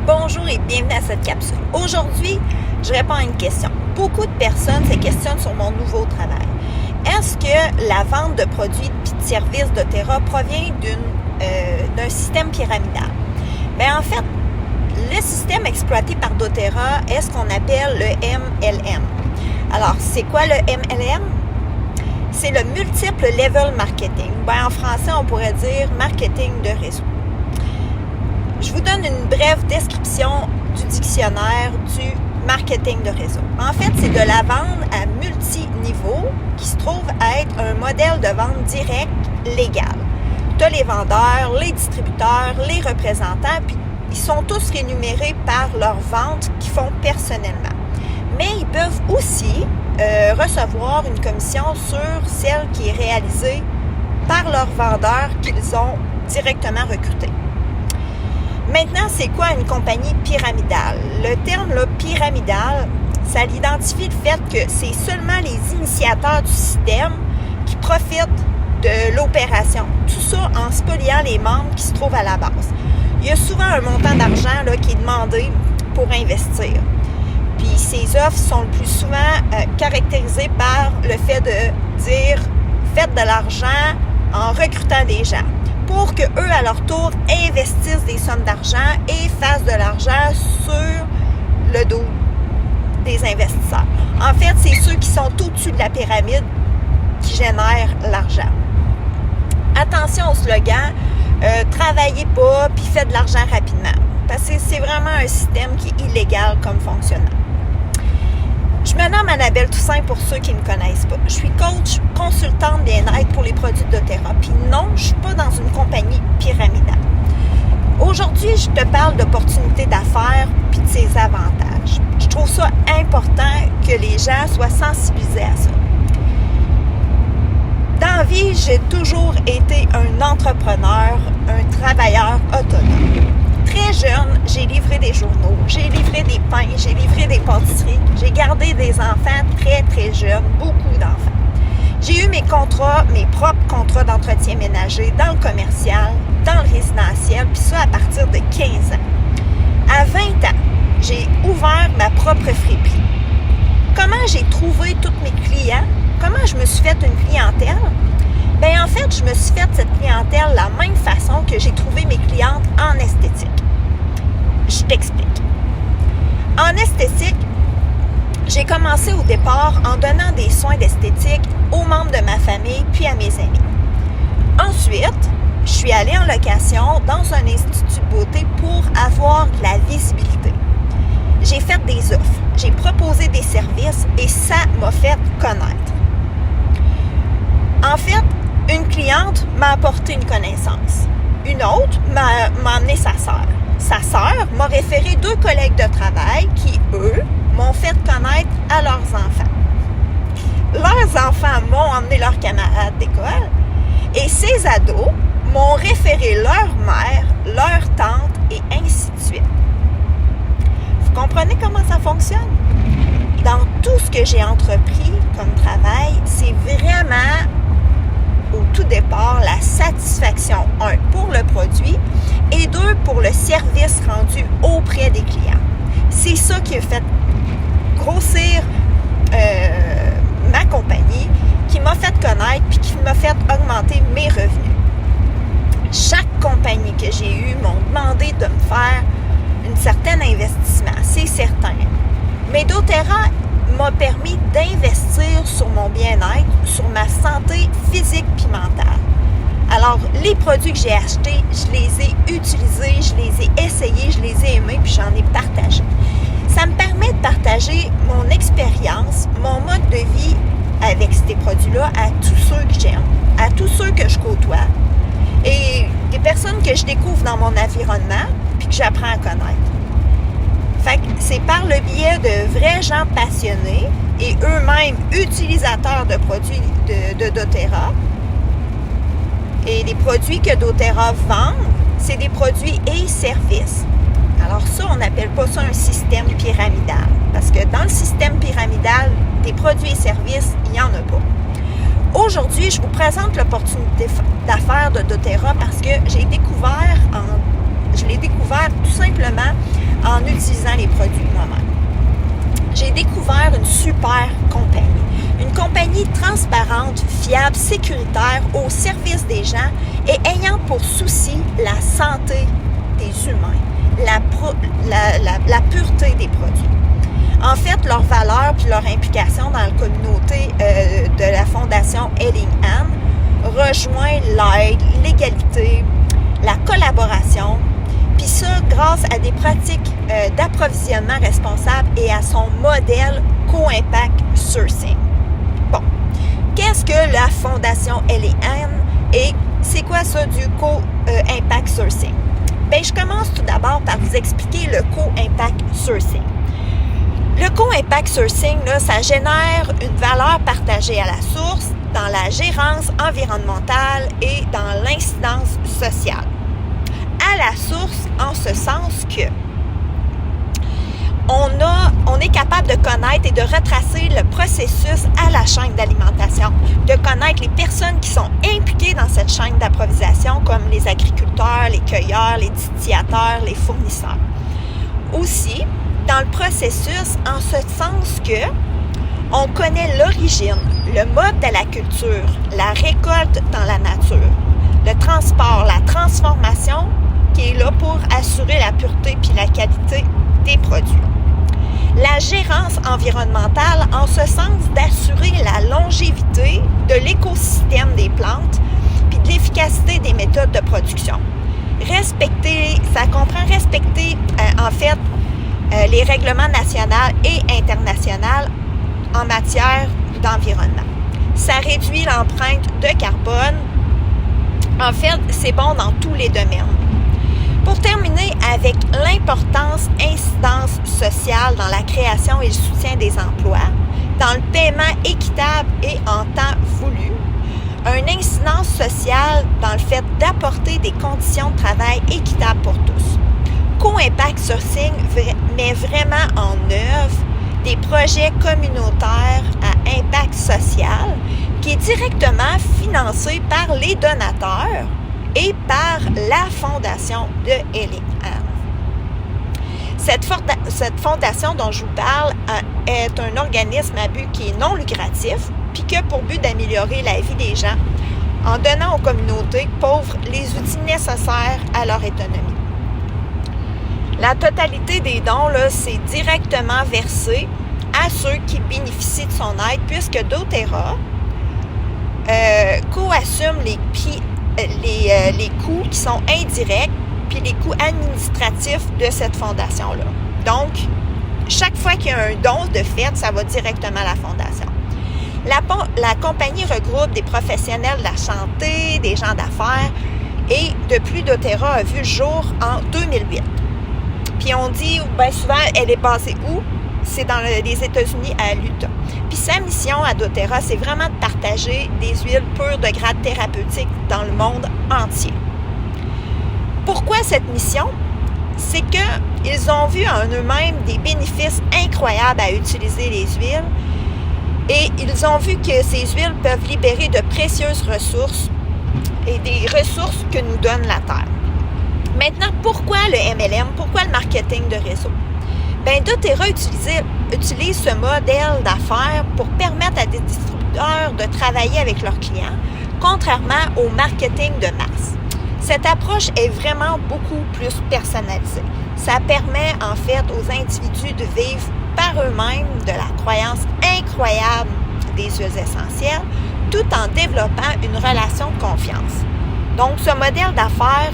Bonjour et bienvenue à cette capsule. Aujourd'hui, je réponds à une question. Beaucoup de personnes se questionnent sur mon nouveau travail. Est-ce que la vente de produits et de services doTERRA provient d'un système pyramidal? Bien, en fait, le système exploité par doTERRA est ce qu'on appelle le MLM. Alors, c'est quoi le MLM? C'est le Multiple Level Marketing. Bien, en français, on pourrait dire marketing de réseau. Je vous donne une brève description du dictionnaire du marketing de réseau. En fait, c'est de la vente à multiniveau qui se trouve à être un modèle de vente direct légal. Tu as les vendeurs, les distributeurs, les représentants, puis ils sont tous rémunérés par leurs ventes qu'ils font personnellement. Mais ils peuvent aussi recevoir une commission sur celle qui est réalisée par leurs vendeurs qu'ils ont directement recrutés. Maintenant, c'est quoi une compagnie pyramidale? Le terme là, pyramidal, ça identifie le fait que c'est seulement les initiateurs du système qui profitent de l'opération. Tout ça en spoliant les membres qui se trouvent à la base. Il y a souvent un montant d'argent là, qui est demandé pour investir. Puis ces offres sont le plus souvent caractérisées par le fait de dire « faites de l'argent en recrutant des gens ». Pour qu'eux, à leur tour, investissent des sommes d'argent et fassent de l'argent sur le dos des investisseurs. En fait, c'est ceux qui sont au-dessus de la pyramide qui génèrent l'argent. Attention au slogan « travaillez pas puis faites de l'argent rapidement ». Parce que c'est vraiment un système qui est illégal comme fonctionnement. Je me nomme Annabelle Toussaint pour ceux qui ne me connaissent pas. Je suis coach, consultante bien-être pour les produits doTERRA. Puis non, je ne suis pas dans une compagnie pyramidale. Aujourd'hui, je te parle d'opportunités d'affaires puis de ses avantages. Je trouve ça important que les gens soient sensibilisés à ça. Dans la vie, j'ai toujours été un entrepreneur, un travailleur autonome. Très jeune, j'ai livré des journaux, j'ai livré des pains, j'ai livré des pâtisseries, j'ai gardé des enfants très, très jeunes, beaucoup d'enfants. J'ai eu mes propres contrats d'entretien ménager dans le commercial, dans le résidentiel, puis ça à partir de 15 ans. À 20 ans, j'ai ouvert ma propre friperie. Comment j'ai trouvé tous mes clients? Comment je me suis fait une clientèle? Bien, en fait, je me suis fait cette clientèle de la même façon que j'ai trouvé mes clientes en esthétique. Je t'explique. En esthétique, j'ai commencé au départ en donnant des soins d'esthétique aux membres de ma famille puis à mes amis. Ensuite, je suis allée en location dans un institut de beauté pour avoir de la visibilité. J'ai fait des offres, j'ai proposé des services et ça m'a fait connaître. En fait, une cliente m'a apporté une connaissance. Une autre m'a amené sa sœur. Sa sœur m'a référé 2 collègues de travail qui, eux, m'ont fait connaître à leurs enfants. Leurs enfants m'ont emmené leurs camarades d'école et ces ados m'ont référé leur mère, leur tante et ainsi de suite. Vous comprenez comment ça fonctionne? Dans tout ce que j'ai entrepris comme travail, c'est vraiment au tout départ la satisfaction, 1, pour le produit et 2, pour le service rendu auprès des clients. C'est ça qui a fait grossir ma compagnie, qui m'a fait connaître puis qui m'a fait augmenter mes revenus. Chaque compagnie que j'ai eue m'ont demandé de me faire un certain investissement, c'est certain. Mais doTERRA m'a permis d'investir sur mon bien-être, sur ma santé physique puis mentale. Alors, les produits que j'ai achetés, je les ai utilisés, je les ai essayés, je les ai aimés, puis j'en ai partagé. Ça me permet de partager mon expérience, mon mode de vie avec ces produits-là à tous ceux que j'aime, à tous ceux que je côtoie et des personnes que je découvre dans mon environnement puis que j'apprends à connaître. Fait que c'est par le biais de vrais gens passionnés et eux-mêmes utilisateurs de produits de doTERRA. Et les produits que doTERRA vend, c'est des produits et services. Alors ça, on n'appelle pas ça un système pyramidal. Parce que dans le système pyramidal, des produits et services, il n'y en a pas. Aujourd'hui, je vous présente l'opportunité d'affaires de doTERRA parce que je l'ai découvert tout simplement super compagnie. Une compagnie transparente, fiable, sécuritaire, au service des gens et ayant pour souci la santé des humains, la pureté des produits. En fait, leur valeur puis leur implication dans la communauté de la Fondation Helling Hand rejoint l'aide, l'égalité, la collaboration, puis ça grâce à des pratiques d'approvisionnement responsable et à son modèle co-impact sourcing. Bon, qu'est-ce que la Fondation Helling Hand et c'est quoi ça du co-impact sourcing? Bien, je commence tout d'abord par vous expliquer le co-impact sourcing. Le co-impact sourcing, là, ça génère une valeur partagée à la source dans la gérance environnementale et dans l'incidence sociale. À la source, en ce sens que on est capable de connaître et de retracer le processus à la chaîne d'alimentation, de connaître les personnes qui sont impliquées dans cette chaîne d'approvisionnement, comme les agriculteurs, les cueilleurs, les distillateurs, les fournisseurs. Aussi, dans le processus, en ce sens que on connaît l'origine, le mode de la culture, la récolte dans la nature, le transport, la transformation qui est là pour assurer la pureté puis la qualité des produits. La gérance environnementale en ce sens d'assurer la longévité de l'écosystème des plantes puis de l'efficacité des méthodes de production. Ça comprend respecter les règlements nationaux et internationaux en matière d'environnement. Ça réduit l'empreinte de carbone. En fait, c'est bon dans tous les domaines. Pour terminer avec l'importance incidence sociale dans la création et le soutien des emplois, dans le paiement équitable et en temps voulu, une incidence sociale dans le fait d'apporter des conditions de travail équitables pour tous. Co-impact sourcing met vraiment en œuvre des projets communautaires à impact social qui est directement financé par les donateurs et par la fondation de Helling Hand. Cette fondation dont je vous parle est un organisme à but qui est non lucratif puis qui a pour but d'améliorer la vie des gens en donnant aux communautés pauvres les outils nécessaires à leur autonomie. La totalité des dons, là, c'est directement versé à ceux qui bénéficient de son aide puisque doTERRA co-assume les coûts qui sont indirects puis les coûts administratifs de cette fondation-là. Donc, chaque fois qu'il y a un don de fait, ça va directement à la fondation. La compagnie regroupe des professionnels de la santé, des gens d'affaires et depuis doTERRA a vu le jour en 2008. Puis on dit, bien souvent, elle est basée où? C'est dans les États-Unis, à l'Utah. Puis sa mission à doTERRA, c'est vraiment de partager des huiles pures de grade thérapeutique dans le monde entier. Pourquoi cette mission? C'est qu'ils ont vu en eux-mêmes des bénéfices incroyables à utiliser les huiles et ils ont vu que ces huiles peuvent libérer de précieuses ressources et des ressources que nous donne la Terre. Maintenant, pourquoi le MLM? Pourquoi le marketing de réseau? Bien, doTERRA utilise ce modèle d'affaires pour permettre à des distributeurs de travailler avec leurs clients, contrairement au marketing de masse. Cette approche est vraiment beaucoup plus personnalisée. Ça permet en fait aux individus de vivre par eux-mêmes de la croyance incroyable des huiles essentielles, tout en développant une relation de confiance. Donc, ce modèle d'affaires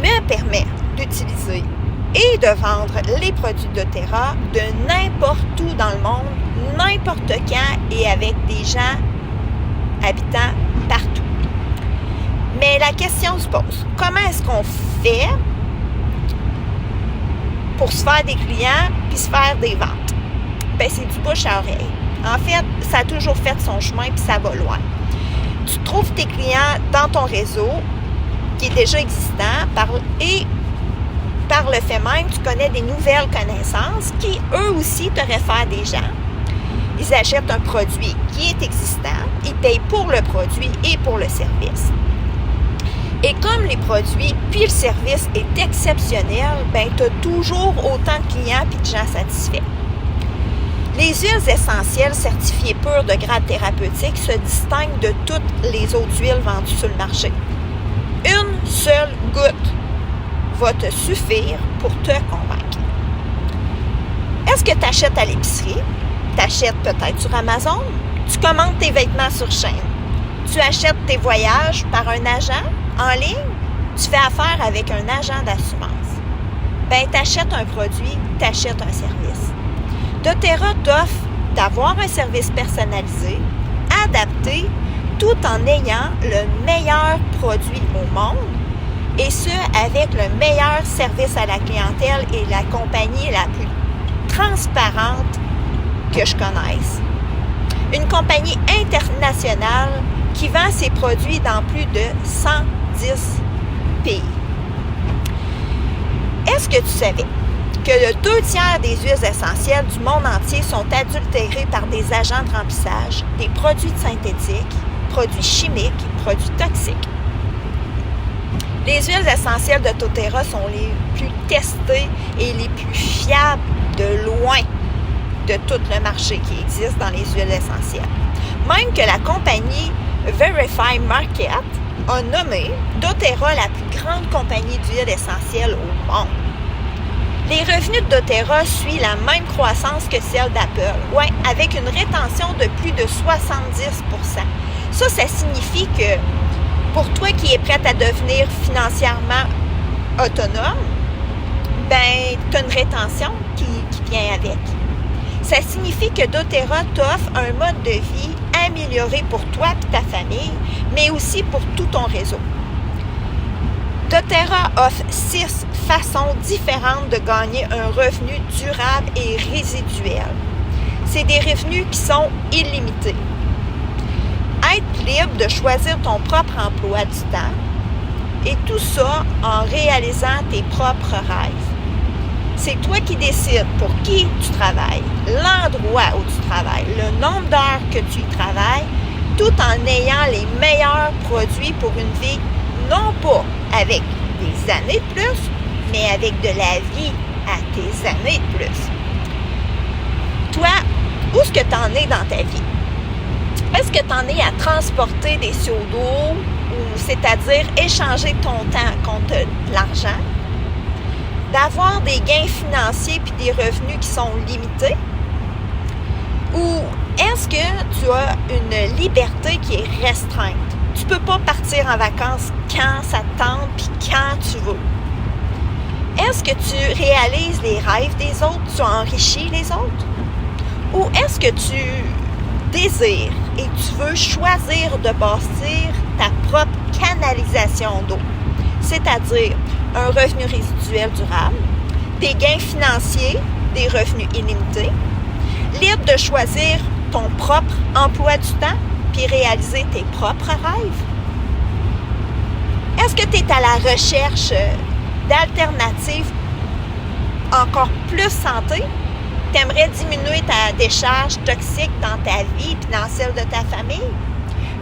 me permet d'utiliser et de vendre les produits doTERRA de n'importe où dans le monde, n'importe quand et avec des gens habitant partout. Mais la question se pose, comment est-ce qu'on fait pour se faire des clients puis se faire des ventes? Bien, c'est du bouche à oreille. En fait, ça a toujours fait son chemin puis ça va loin. Tu trouves tes clients dans ton réseau qui est déjà existant et par le fait même, tu connais des nouvelles connaissances qui, eux aussi, te réfèrent des gens. Ils achètent un produit qui est existant, ils payent pour le produit et pour le service. Et comme les produits puis le service est exceptionnel, bien, tu as toujours autant de clients puis de gens satisfaits. Les huiles essentielles certifiées pures de grade thérapeutique se distinguent de toutes les autres huiles vendues sur le marché. Une seule goutte va te suffire pour te convaincre. Est-ce que tu achètes à l'épicerie? Tu achètes peut-être sur Amazon? Tu commandes tes vêtements sur chaîne? Tu achètes tes voyages par un agent en ligne? Tu fais affaire avec un agent d'assurance? Bien, tu achètes un produit, tu achètes un service. doTERRA t'offre d'avoir un service personnalisé, adapté, tout en ayant le meilleur produit au monde, et ce, avec le meilleur service à la clientèle et la compagnie la plus transparente que je connaisse. Une compagnie internationale qui vend ses produits dans plus de 110 pays. Est-ce que tu savais que le 2/3 des huiles essentielles du monde entier sont adultérées par des agents de remplissage, des produits synthétiques, produits chimiques, produits toxiques? Les huiles essentielles de doTERRA sont les plus testées et les plus fiables de loin de tout le marché qui existe dans les huiles essentielles. Même que la compagnie Verify Market a nommé doTERRA la plus grande compagnie d'huiles essentielles au monde. Les revenus de doTERRA suivent la même croissance que celle d'Apple, avec une rétention de plus de 70%. Ça signifie que pour toi qui es prête à devenir financièrement autonome, ben, tu as une rétention qui vient avec. Ça signifie que doTERRA t'offre un mode de vie amélioré pour toi et ta famille, mais aussi pour tout ton réseau. doTERRA offre 6 façons différentes de gagner un revenu durable et résiduel. C'est des revenus qui sont illimités. Être libre de choisir ton propre emploi du temps et tout ça en réalisant tes propres rêves. C'est toi qui décides pour qui tu travailles, l'endroit où tu travailles, le nombre d'heures que tu y travailles, tout en ayant les meilleurs produits pour une vie, non pas avec des années de plus, mais avec de la vie à tes années de plus. Toi, où est-ce que tu en es dans ta vie? Est-ce que tu en es à transporter des CO2, ou c'est-à-dire échanger ton temps contre de l'argent, d'avoir des gains financiers puis des revenus qui sont limités? Ou est-ce que tu as une liberté qui est restreinte? Tu ne peux pas partir en vacances quand ça te tente puis quand tu veux. Est-ce que tu réalises les rêves des autres? Tu enrichis les autres? Ou est-ce que tu désires et tu veux choisir de bâtir ta propre canalisation d'eau? C'est-à-dire un revenu résiduel durable, des gains financiers, des revenus illimités, libre de choisir ton propre emploi du temps puis réaliser tes propres rêves? Est-ce que tu es à la recherche d'alternatives encore plus santé? Tu aimerais diminuer ta décharge toxique dans ta vie et dans celle de ta famille?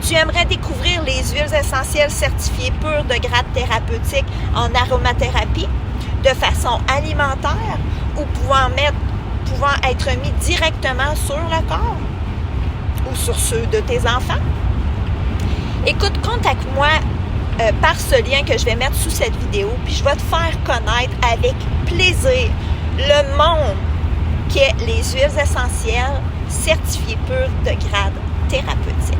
Tu aimerais découvrir les huiles essentielles certifiées pures de grade thérapeutique en aromathérapie de façon alimentaire ou pouvant être mis directement sur le corps ou sur ceux de tes enfants? Écoute, contacte-moi par ce lien que je vais mettre sous cette vidéo, puis je vais te faire connaître avec plaisir le monde qu'est les huiles essentielles certifiées pures de grade thérapeutique.